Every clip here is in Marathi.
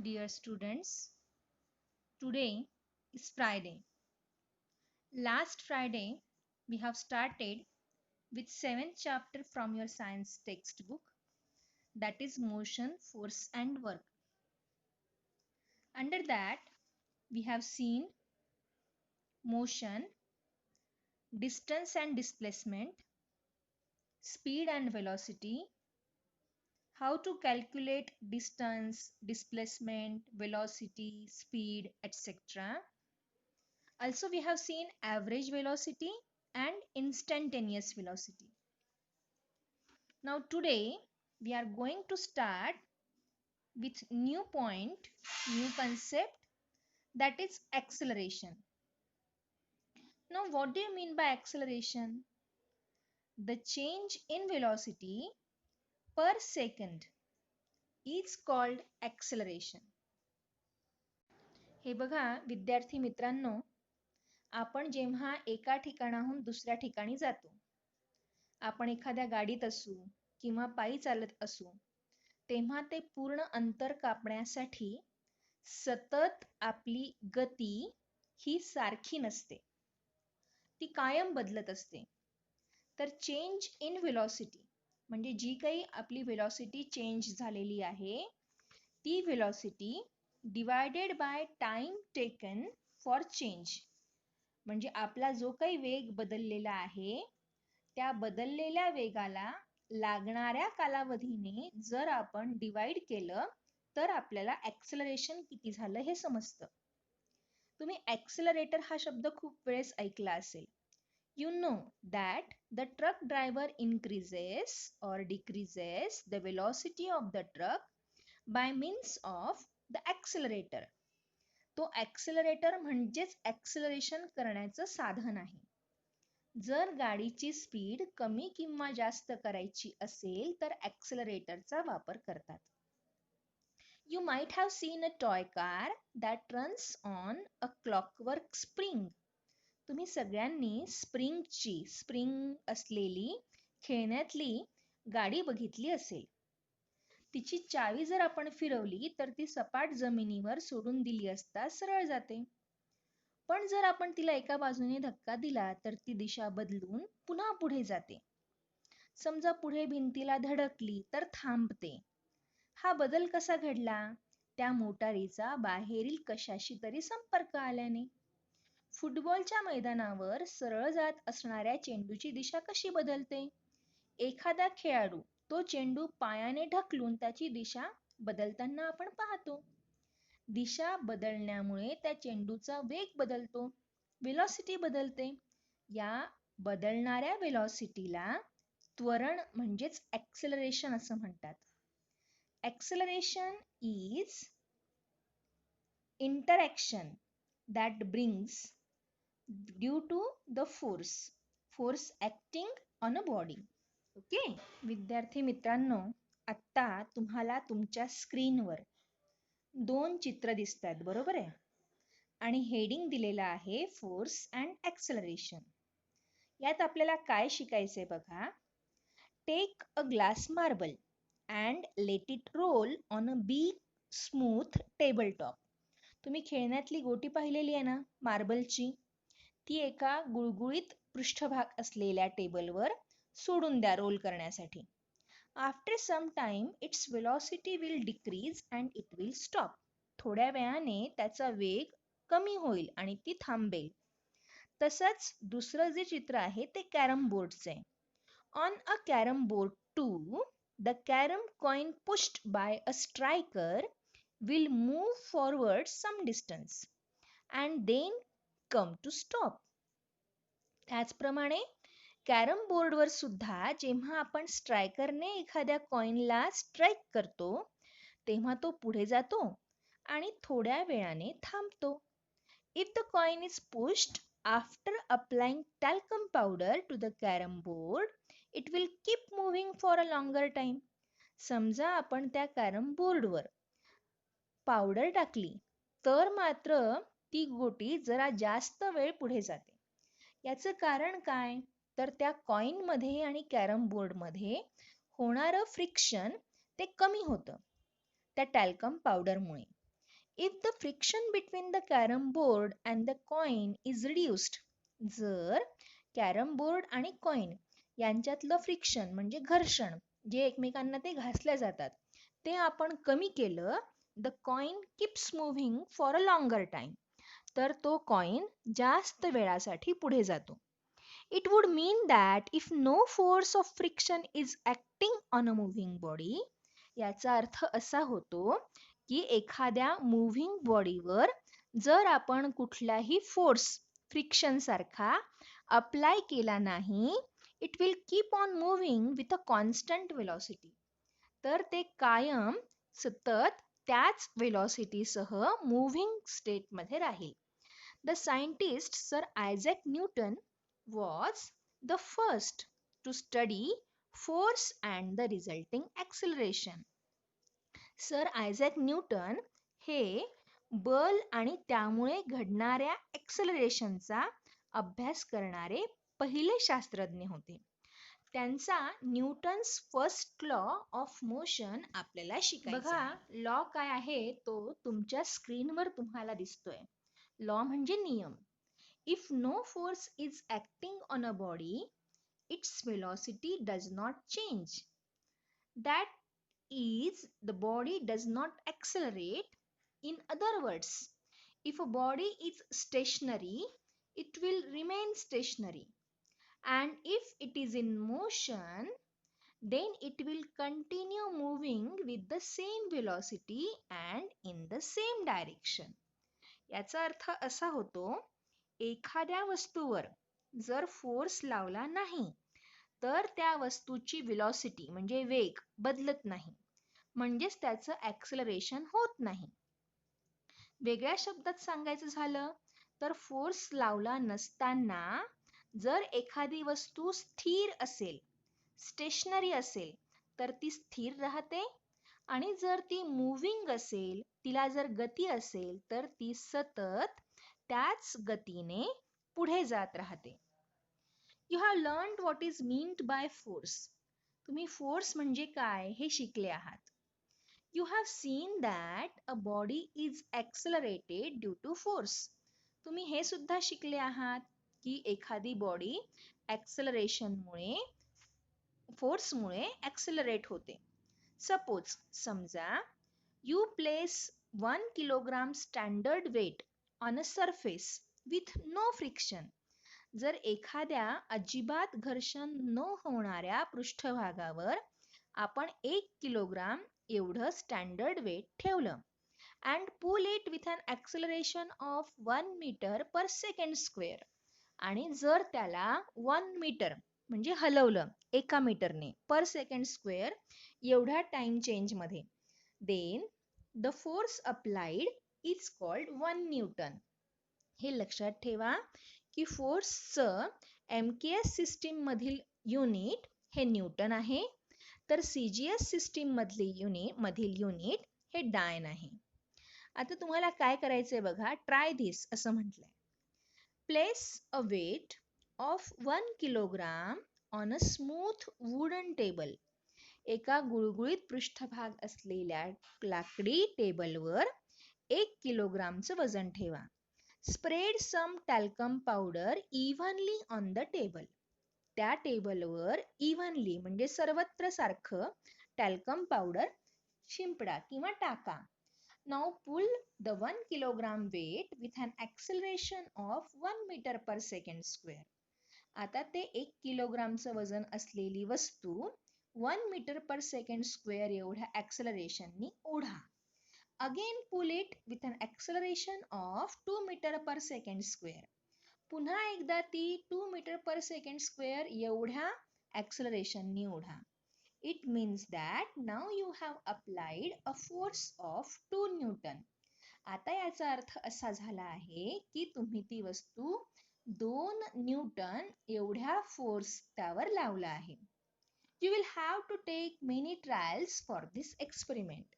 Dear students, today is Friday. Last Friday, we have started with 7th chapter from your science textbook, that is motion, force and work. Under that, we have seen motion, distance and displacement, speed and velocity, how to calculate distance, displacement, velocity, speed, etc. Also, we have seen average velocity and instantaneous velocity. Now today we are going to start with new point, new concept, that is acceleration. Now what do you mean by acceleration? The change in velocity per second is called acceleration. हे बघा विद्यार्थी मित्रांनो, आपण जेव्हा एका ठिकाणाहून दुसऱ्या ठिकाणी जातो, आपण एखाद्या गाडीत असू किंवा पायी चालत असू, तेव्हा ते पूर्ण अंतर कापण्यासाठी सतत आपली गती ही सारखी नसते, ती कायम बदलत असते. तर चेंज इन व्हेलॉसिटी म्हणजे जी काही आपली व्हेलॉसिटी चेंज झालेली आहे, ती velocity divided by time taken for change, म्हणजे आपला जो काही वेग बदललेला आहे, त्या बदललेल्या वेगाला लागणाऱ्या कालावधीने जर आपण डिवाइड केलं तर आपल्याला ॲक्सेलरेशन किती झालं हे समजतं. तुम्ही ॲक्सेलरेटर हा शब्द खूप वेळेस ऐकला असेल. You know that the truck driver increases or decreases the velocity of the truck by means of the accelerator. तो ॲक्सेलरेटर म्हणजेच ॲक्सेलरेशन करण्याचं साधन आहे. जर गाडीची स्पीड कमी किंवा जास्त करायची असेल तर ॲक्सेलरेटरचा वापर करतात. You might have seen a toy car that runs on a clockwork spring. तुम्ही सगळ्यांनी स्प्रिंग असलेली खेळण्यातली गाडी बघितली असेल. तिची चावी जर आपण फिरवली तर ती सपाट जमिनीवर सोडून दिली असता सरळ जाते. पण जर आपण तिला एका बाजूने धक्का दिला तर ती दिशा बदलून पुन्हा पुढे जाते. समजा पुढे भिंतीला धडकली तर थांबते. हा बदल कसा घडला? त्या मोटारीचा बाहेरील कशाशी तरी संपर्क आल्याने. फुटबॉलच्या मैदानावर सरळ जात असणाऱ्या चेंडूची दिशा कशी बदलते? एखादा खेळाडू तो चेंडू पायाने ढकलून त्याची दिशा बदलताना आपण पाहतो. दिशा बदलण्यामुळे त्या चेंडूचा वेग बदलतो, वेलॉसिटी बदलते. या बदलणाऱ्या वेलॉसिटीला त्वरण म्हणजेच ॲक्सेलरेशन असं म्हणतात. Acceleration is interaction that brings due to the force acting on a body. Okay विद्यार्थी मित्रांनो, आता तुम्हाला तुमच्या स्क्रीनवर 2 चित्र दिसतात, बरोबर आहे? आणि हेडिंग दिलेलं आहे फोर्स अँड ॲक्सेलरेशन. यात आपल्याला काय शिकायचंय बघा. Take a glass marble and let it roll on a big smooth table top. तुम्ही खेळण्यातली गोटी पाहिलेली आहे ना, मार्बलची, ती एका गुळगुळीत पृष्ठभाग असलेल्या टेबलवर सोडून द्या रोल करण्यासाठी. After some time its velocity will decrease and it will stop. थोड्या वेळाने त्याचा वेग कमी होईल आणि ती थांबेल. तसंच दुसरं जे चित्र आहे ते कॅरम बोर्डचे. On a carrom board too, the carom coin pushed by a striker will move forward some distance and then come to stop. त्याचप्रमाणे कॅरम बोर्डवर सुद्धा जेव्हा आपण स्ट्रायकरने एखाद्या कॉइनला स्ट्राईक करतो तेव्हा तो पुढे जातो आणि थोड्या वेळाने थांबतो. If the coin is pushed after applying talcum powder to the carom board, it will keep moving for a longer time. समजा आपण त्या कॅरम बोर्डवर पावडर टाकली तर मात्र ती गोटी जरा जास्त वेळ पुढे जाते. याचं कारण काय? तर त्या कॉइनमध्ये आणि कॅरम बोर्डमध्ये होणारं फ्रिक्शन ते कमी होतं त्या talcum पावडरमुळे. If the friction between the carom board and the coin is reduced, जर कॅरम बोर्ड आणि कॉइन यांच्यातलं फ्रिक्शन म्हणजे घर्षण जे एकमेकांना ते घासल्या जातात ते आपण कमी केलं, the coin keeps moving for a longer time, तर तो कॉइन जास्त वेळासाठी पुढे जातो. It would mean that if no force of friction is acting on a moving body, याचा अर्थ असा होतो की एखाद्या मूव्हिंग बॉडीवर जर आपण कुठलाही फोर्स फ्रिक्शन सारखा अप्लाय केला नाही, it will keep on moving with a constant velocity, तर ते कायम सतत त्याच वेलॉसिटीसह मूव्हिंग स्टेटमध्ये राहील. The scientist Sir Isaac Newton was the first to study force and the resulting acceleration. Sir Isaac Newton हे बल आणि त्यामुळे घडणाऱ्या एक्सेलरेशनचा अभ्यास करणारे पहिले शास्त्रज्ञ होते. त्यांचा Newton's first law of motion आपल्याला शिकायचा. बघा, लॉ काय आहे तो तुमच्या स्क्रीनवर तुम्हाला दिसतोय. लॉ म्हणजे नियम. If no force is acting on a body, its velocity does not change. That is, the body does not accelerate. In other words, if a body is stationary, it will remain stationary. And if it is in motion, then it will continue moving with the same velocity and in the same direction. याचा अर्थ असा होतो, एखाद्या वस्तूवर जर फोर्स लावला नाही तर त्या वस्तूची वेलॉसिटी म्हणजे वेग बदलत नाही, म्हणजेच त्याचं ॲक्सेलरेशन होत नाही. वेगळ्या शब्दात सांगायचं झालं तर फोर्स लावला नसताना जर एखादी वस्तू स्थिर असेल, स्टेशनरी असेल, तर ती स्थिर राहते, आणि जर ती मूव्हिंग असेल, तिला जर गती असेल, तर ती सतत त्याच गतीने पुढे जात राहते. You have learned what is meant by force. तुम्ही फोर्स म्हणजे काय हे शिकले आहात. You have seen that a body is accelerated due to force. तुम्ही हे सुद्धा शिकले आहात की एखादी बॉडी ॲक्सेलरेशनमुळे, फोर्समुळे ॲक्सेलरेट होते. सपोज, समजा you place 1 kilogram standard weight on a surface with no friction. जर एखाद्या अजिबात घर्षण न होणाऱ्या पृष्ठभागावर आपण 1 किलोग्राम एवढं स्टँडर्ड वेट ठेवलं and pull it with an acceleration of 1 meter per second square, आणि जर त्याला 1 मीटर म्हणजे हलवलं एका मीटरने पर सेकंड स्क्वेअर एवढ्या टाइम चेंज मध्ये, then the force applied is called 1 Newton. हे लक्षात ठेवा की फोर्सचं MKS सिस्टीम मधील युनिट हे न्यूटन आहे, तर CGS सिस्टीम मधील युनिट हे डायन आहे. आता तुम्हाला काय करायचंय बघा, ट्राय दिस असं म्हटलंय. Place a weight of 1 kilogram on a smooth wooden table. एका गुळगुळीत पृष्ठभाग असलेल्या लाकडी टेबलवर 1 किलोग्रामचं वजन ठेवा. Spread some talcum powder evenly on the table. त्या टेबलवर इव्हनली म्हणजे सर्वत्र सारखं टॅल्कम पावडर शिंपडा किंवा टाका. Now pull the 1 kilogram weight with an acceleration of 1 metre per second square. आता ते 1 किलोग्रामचं वजन असलेली वस्तू 1 मीटर पर सेकंड स्क्वेअर एवढ्या ॲक्सेलरेशननी ओढा. Again pull it with an acceleration of 2 metre per second square. पुन्हा एकदा ती 2 मीटर पर सेकंड स्क्वेअर एवढ्या ॲक्सेलरेशननी ओढा. It means that now you have applied a force of 2 Newton. आता याचा अर्थ असा झाला आहे की तुम्ही ती वस्तू 2 न्यूटन एवढ्या फोर्स त्यावर लावला आहे. You will have to take many trials for this experiment.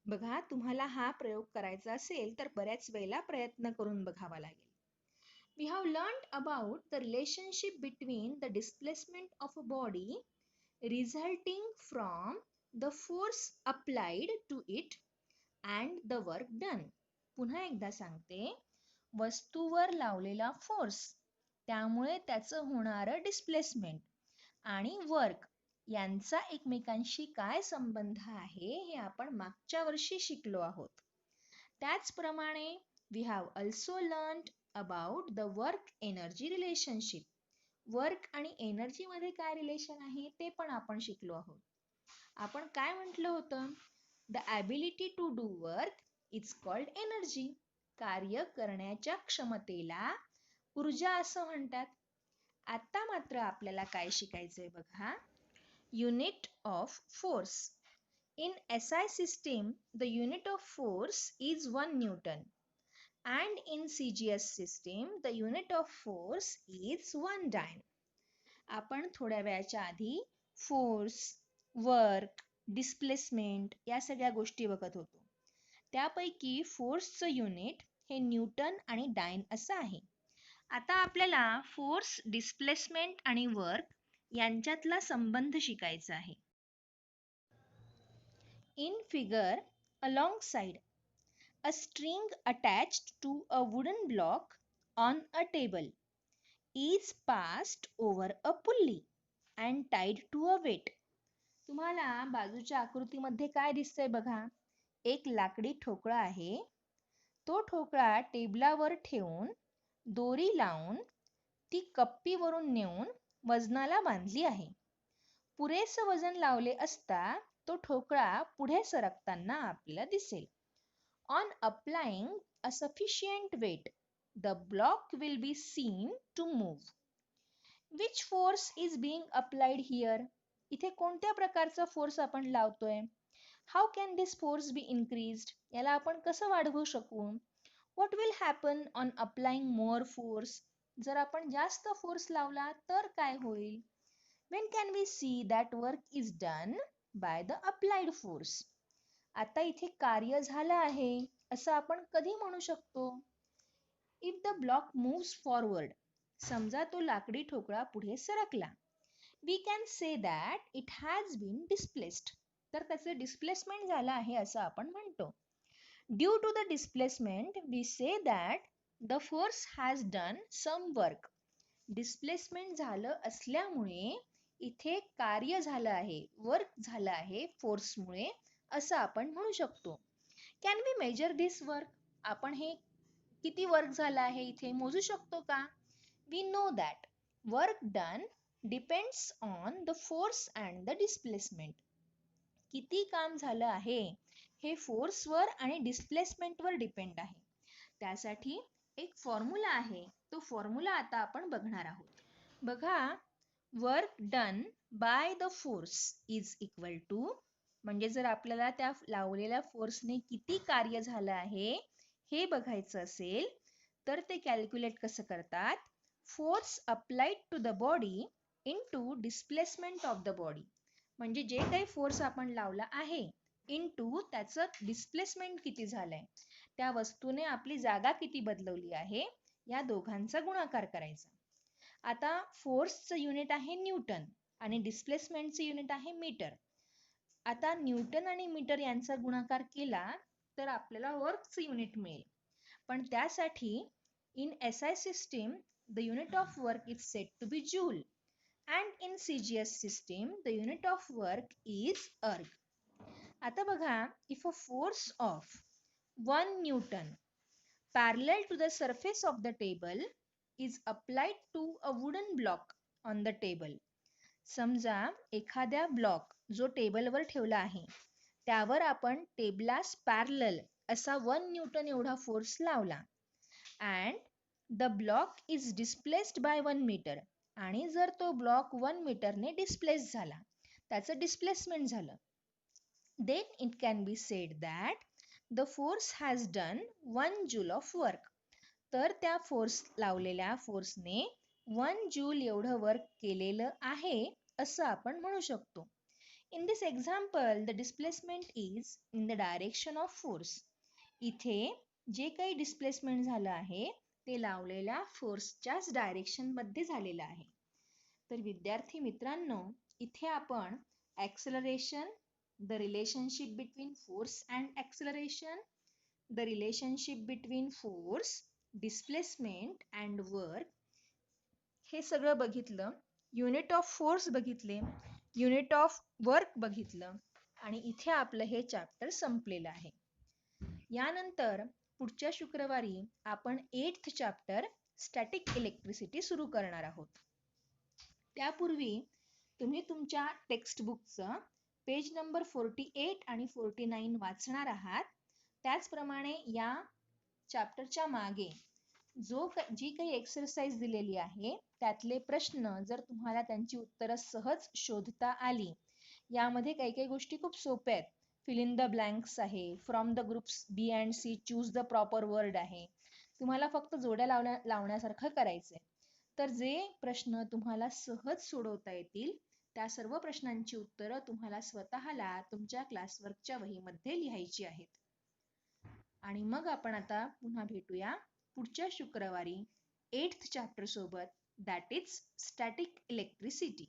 बघा, तुम्हाला हा प्रयोग करायचा असेल तर बऱ्याच वेळेला प्रयत्न करून बघावा लागेल. We have learned about the relationship between the displacement of a body resulting from the force applied to it, and the work done. पुन्हा एकदा सांगते, वस्तूवर लावलेला फोर्स, त्यामुळे त्याचं होणारं डिस्प्लेसमेंट आणि वर्क यांचा एकमेकांशी काय संबंध आहे हे आपण मागच्या वर्षी शिकलो आहोत. त्याचप्रमाणे we have also learned about the work energy relationship. Work आणि एनर्जी मध्ये काय रिलेशन आहे ते पण आपण शिकलो आहोत. आपण काय म्हटलं होतं? The ability to do work is called energy. कार्य करण्याच्या क्षमतेला ऊर्जा असं म्हणतात. आता मात्र आपल्याला काय शिकायचंय बघा. Unit of force. In SI system, the unit of force is 1 Newton. And in CGS system, the unit of force is 1 dyne. आपण थोड्या वेळाच्या आधी फोर्स, वर्क, डिस्प्लेसमेंट या सगळ्या गोष्टी बघत होतो. त्यापैकी फोर्सचं युनिट हे न्यूटन आणि डायन असं आहे. आता आपल्याला फोर्स, डिस्प्लेसमेंट आणि वर्क यांच्यातला संबंध शिकायचा आहे. In figure, alongside a string attached to a wooden block on a table is passed over a pulley and tied to a weight. तुम्हाला बाजूच्या आकृतीमध्ये काय दिसतंय बघा. एक लाकडी ठोकळा आहे. तो ठोकळा टेबलावर ठेवून दोरी लावून ती कप्पीवरून नेऊन वजनाला बांधली आहे. पुरेसं वजन लावले असता तो ठोकळा पुढे सरकताना आपल्याला दिसेल. On applying a sufficient weight, the block will be seen to move. Which force is being applied here? इथे कोणत्या प्रकारचा फोर्स आपण लावतोय? How can this force be increased? याला आपण कसं वाढवू शकू? What will happen on applying more force? जर आपण जास्त फोर्स लावला तर काय होईल? When can we see that work is done by the applied force? आता इथे कार्य झालं आहे असं आपण कधी म्हणू शकतो? If the block moves forward, समजा तो लाकडी ठोकळा पुढे सरकला, we can say that it has been displaced. तर त्याचे डिस्प्लेसमेंट झालं आहे असं आपण म्हणतो. Due to the displacement, we say that the force has done some work. Displacement झालं असल्यामुळे इथे कार्य झालं आहे, वर्क झालं आहे फोर्समुळे असं आपण म्हणू शकतो. Can we measure this work? आपण हे किती वर्क झालं आहे इथे मोजू शकतो का? We know that work done depends on the force and the displacement. किती काम झालं आहे हे फोर्सवर आणि डिस्प्लेसमेंटवर डिपेंड आहे. त्यासाठी एक फॉर्म्युला आहे, तो फॉर्म्युला आता आपण बघणार आहोत. बघा, work done by the force is equal to, म्हणजे जर आपल्याला त्या लावलेल्या फोर्सने किती कार्य झालं आहे हे बघायचं असेल तर ते कॅल्क्युलेट कसं करतात? Force applied to the body into displacement of the body. म्हणजे जे काही फोर्स आपण लावला आहे इनटू त्याचं डिस्प्लेसमेंट किती झालंय, त्या वस्तूने आपली जागा किती बदलवली आहे, या दोघांचा गुणाकार करायचा. आता फोर्सचं युनिट आहे न्यूटन आणि डिस्प्लेसमेंटचं युनिट आहे मीटर. आता न्यूटन आणि मीटर यांचा गुणाकार केला तर आपल्याला वर्कचं युनिट मिळेल. पण त्यासाठी in SI system the unit of work is set to be joule and in CGS system the unit of work is erg. आता बघा, if a force of 1 Newton parallel to the surface of the table is applied to a wooden block on the table. समजा एखाद्या ब्लॉक जो टेबलवर ठेवला आहे त्यावर आपण टेबलास पॅरलल असा 1 न्यूटन एवढा फोर्स लावला and the block is displaced by 1 meter. आणि जर तो ब्लॉक 1 मीटरने डिस्प्लेस झाला, त्याचं डिस्प्लेसमेंट झालं, then it can be said that the force has done 1 joule of work. तर त्या फोर्स लावलेल्या फोर्सने 1 जूल एवढं वर्क केलेलं आहे असं आपण म्हणू शकतो. In this example, the displacement is in the direction of force. इथे जे काही डिस्प्लेसमेंट झालं आहे ते लावलेल्या फोर्सच्याच डायरेक्शन मध्ये झालेलं आहे. तर विद्यार्थी मित्रांनो, इथे आपण acceleration, the relationship between force and acceleration, the relationship between force, displacement and work, हे सगळं बघितलं. युनिट ऑफ फोर्स बघितले, युनिट ऑफ वर्क बघितलं आणि इथे आपलं हे चॅप्टर संपलेलं आहे. यानंतर पुढच्या शुक्रवारी आपण 8th चॅप्टर स्टॅटिक इलेक्ट्रिसिटी सुरू करणार आहोत. त्यापूर्वी तुम्ही तुमच्या टेक्स्टबुकचं पेज नंबर 48 आणि 49 वाचणार आहात. त्याचप्रमाणे या चॅप्टरच्या मागे जी काही एक्सरसाइज दिलेली आहे त्यातले प्रश्न जर तुम्हाला त्यांची उत्तरं सहज शोधता आली, यामध्ये काही काही गोष्टी खूप सोप्या आहेत. फिल इन द ब्लँक्स आहे, from the groups B and C choose the proper word आहे. तुम्हाला फक्त जोड्या लावण्यासारखं करायचंय. तर जे प्रश्न तुम्हाला सहज सोडवता येतील त्या सर्व प्रश्नांची उत्तरं तुम्हाला स्वतःला तुमच्या क्लासवर्कच्या वहीमध्ये लिहायची आहेत. आणि मग आपण आता पुन्हा भेटूया पुढच्या शुक्रवारी 8th चॅप्टर सोबत, दॅट इज स्टॅटिक इलेक्ट्रिसिटी.